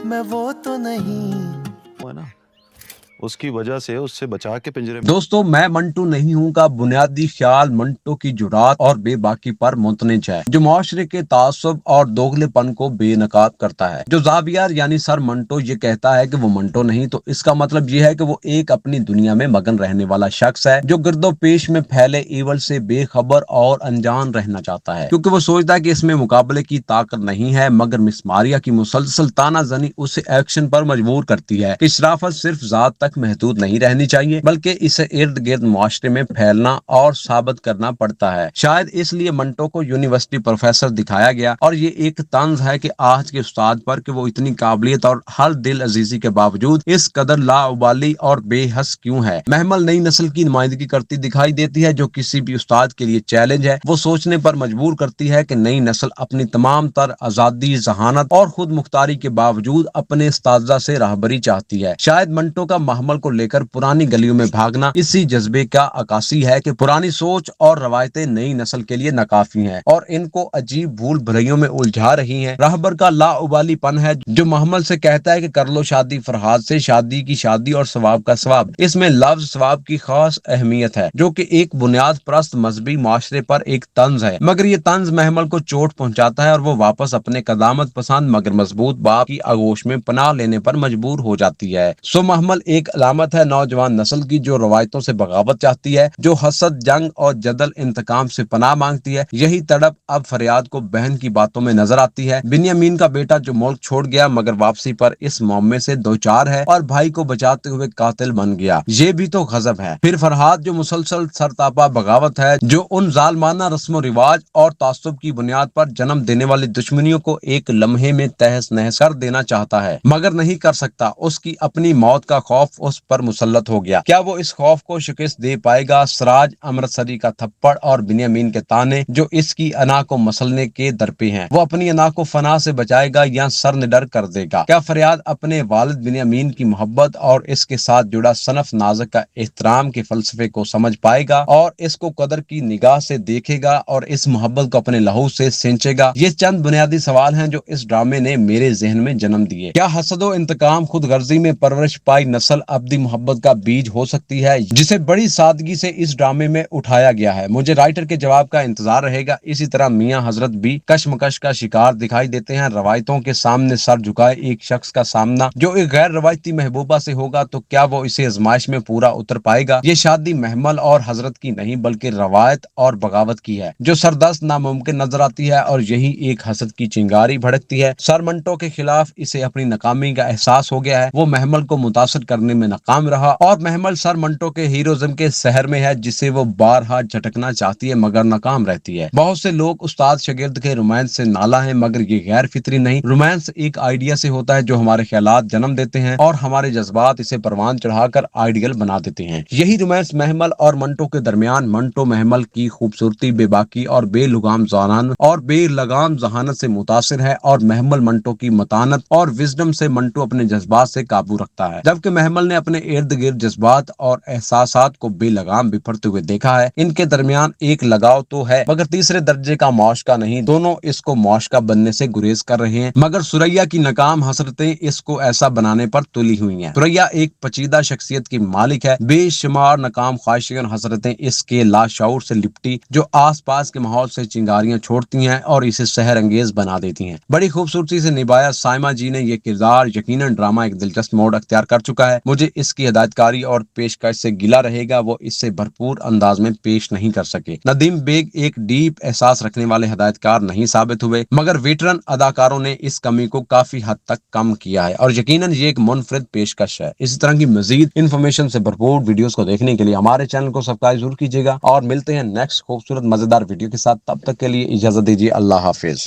मैं वो तो नहीं। है ना, उसकी वजह से उससे बचा के पिंजरे में। दोस्तों, मैं मंटो नहीं हूँ का बुनियादी ख्याल मंटो की जुरात और बेबाकी पर मुतनज है, जो मुआशरे के तासुब और दोगलेपन को बेनकाब करता है। जो जावियर यानी सर मंटो ये कहता है कि वो मंटो नहीं, तो इसका मतलब ये है कि वो एक अपनी दुनिया में मगन रहने वाला शख्स है, जो गिरदो पेश में फैले ईवल से बेखबर और अनजान रहना चाहता है, क्योंकि वो सोचता है कि इसमें मुकाबले की ताकत नहीं है, मगर मिस मारिया की मुसलसल तानाजनी उसे एक्शन पर मजबूर करती है कि शराफत सिर्फ जात तक महदूद नहीं रहनी चाहिए, बल्कि इसे इर्द गिर्द मुआशरे में फैलना और साबित करना पड़ता है। शायद इसलिए मंटो को यूनिवर्सिटी प्रोफेसर दिखाया गया, और ये एक तंज है कि आज के उस्ताद पर कि वो इतनी काबिलियत और हर दिल अजीजी के बावजूद इस कदर लाउबाली और बेहस क्यों है। महमल नई नस्ल की नुमाइंदगी करती दिखाई देती है, जो किसी भी उस्ताद के लिए चैलेंज है। वो सोचने पर मजबूर करती है कि नई नस्ल अपनी तमाम तर आजादी, जहानत और खुद मुख्तारी के बावजूद अपने उस्तादा से राहबरी चाहती है। शायद मंटो का महमल को लेकर पुरानी गलियों में भागना इसी जज्बे का अकासी है कि पुरानी सोच और रवायतें नई नस्ल के लिए नाकाफी हैं और इनको अजीब भूल भुलैयों में उलझा रही हैं। राहबर का लाउबालीपन है, जो महमल से कहता है कि कर लो शादी फरहाद से, शादी की शादी और सवाब का सवाब। इसमें लफ्ज सवाब की खास अहमियत है, जो कि एक बुनियाद परस्त मजहबी माशरे पर एक तंज है, मगर ये तंज महमल को चोट पहुंचाता है और वो वापस अपने कदामत पसंद मगर मजबूत बाप की आगोश में पनाह लेने पर मजबूर हो जाती है। सो महमल एक अलामत है नौजवान नस्ल की, जो रवायतों से बगावत चाहती है, जो हसद, जंग और जदल इंतकाम से पनाह मांगती है। यही तड़प अब फरियाद को बहन की बातों में नजर आती है। बिन्यामीन का बेटा जो मुल्क छोड़ गया, मगर वापसी पर इस मामले से दो चार है और भाई को बचाते हुए कातिल बन गया, ये भी तो गजब है। फिर फरहाद जो मुसलसल सरतापा बगावत है, जो उन जालमाना रस्म रिवाज और तासुब की बुनियाद पर जन्म देने वाली दुश्मनियों को एक लम्हे में तहस नहस कर देना चाहता है, मगर नहीं कर सकता। उसकी अपनी मौत का खौफ उस पर मुसल्लत हो गया। क्या वो इस खौफ को शिकस्त दे पाएगा? सराज अमृतसरी का थप्पड़ और बिन्यामीन के ताने जो इसकी अना को मसलने के दर पे हैं, वो अपनी अना को फना से बचाएगा या सर निडर कर देगा? क्या फरियाद अपने वालिद बिन्यामीन की मोहब्बत और इसके साथ जुड़ा सनफ नाज़क का एहतराम के फलसफे को समझ पाएगा और इसको कदर की निगाह से देखेगा और इस मोहब्बत को अपने लहू से सिंचेगा? ये चंद बुनियादी सवाल हैं जो इस ड्रामे ने मेरे जहन में जन्म दिए। क्या हसदो इंतकाम खुद गर्जी में परवरिश पाई नस्ल अब्दी मोहब्बत का बीज हो सकती है, जिसे बड़ी सादगी से इस ड्रामे में उठाया गया है? मुझे राइटर के जवाब का इंतजार रहेगा। इसी तरह मियां हजरत भी कशमकश का शिकार दिखाई देते हैं। रवायतों के सामने सर झुकाए एक शख्स का सामना जो एक गैर रवायती महबूबा से होगा, तो क्या वो इसे आजमाइश में पूरा उतर पाएगा? ये शादी महमल और हजरत की नहीं, बल्कि रवायत और बगावत की है, जो सरदस्त नामुमकिन नजर आती है, और यही एक हसद की चिंगारी भड़कती है। सर मंटो के खिलाफ इसे अपनी नाकामी का एहसास हो गया है। वो महमल को मुतासर करने में नाकाम रहा, और महमल सर मंटो के हीरोइज्म के शहर में है, जिसे वो बारहा झटकना चाहती है मगर नाकाम रहती है। बहुत से लोग उस्ताद शागिर्द के रोमांस से नाला है, मगर ये गैर फितरी नहीं। रोमांस एक आइडिया से होता है जो हमारे ख्यालात जन्म देते हैं और हमारे जज्बात इसे परवान चढ़ाकर आइडियल बना देते हैं। यही रोमांस महमल और मंटो के दरमियान मंटो महमल की खूबसूरती, बेबाकी और बेलुगाम जहानत और बेलगाम जहानत से मुतासिर है, और महमल मंटो की मतानत और विजडम से मंटो अपने जज्बात से काबू रखता है, जबकि महमल ने अपने इर्द गिर्द जज्बात और एहसासात को बेलगाम बिफरते हुए देखा है। इनके दरमियान एक लगाव तो है, मगर तीसरे दर्जे का मौशका नहीं। दोनों इसको मौशका बनने से गुरेज कर रहे हैं, मगर सुरैया की नाकाम हसरतें इसको ऐसा बनाने पर तुली हुई हैं। सुरैया एक पचीदा शख्सियत की मालिक है। बेशुमार नाकाम ख्वाहिशें और हसरतें इसके लाशऊर से लिपटी, जो आस पास के माहौल से चिंगारियां छोड़ती हैं और इसे सहर अंगेज बना देती हैं। बड़ी खूबसूरती से निभाया साइमा जी ने ये किरदार। यकीनन ड्रामा एक दिलचस्प मोड़ अख्तियार कर चुका है। मुझे इसकी हिदायतकारी और पेशकश से गिला रहेगा, वो इससे भरपूर अंदाज में पेश नहीं कर सके। नदीम बेग एक डीप एहसास रखने वाले हिदायतकार नहीं साबित हुए, मगर वेटरन अदाकारों ने इस कमी को काफी हद तक कम किया है, और यकीनन ये एक मुनफरिद पेशकश है। इसी तरह की मजीद इन्फॉर्मेशन से भरपूर वीडियोस को देखने के लिए हमारे चैनल को सब्सक्राइब जरूर कीजिएगा, और मिलते हैं नेक्स्ट खूबसूरत मजेदार वीडियो के साथ। तब तक के लिए इजाजत दीजिए। अल्लाह हाफिज।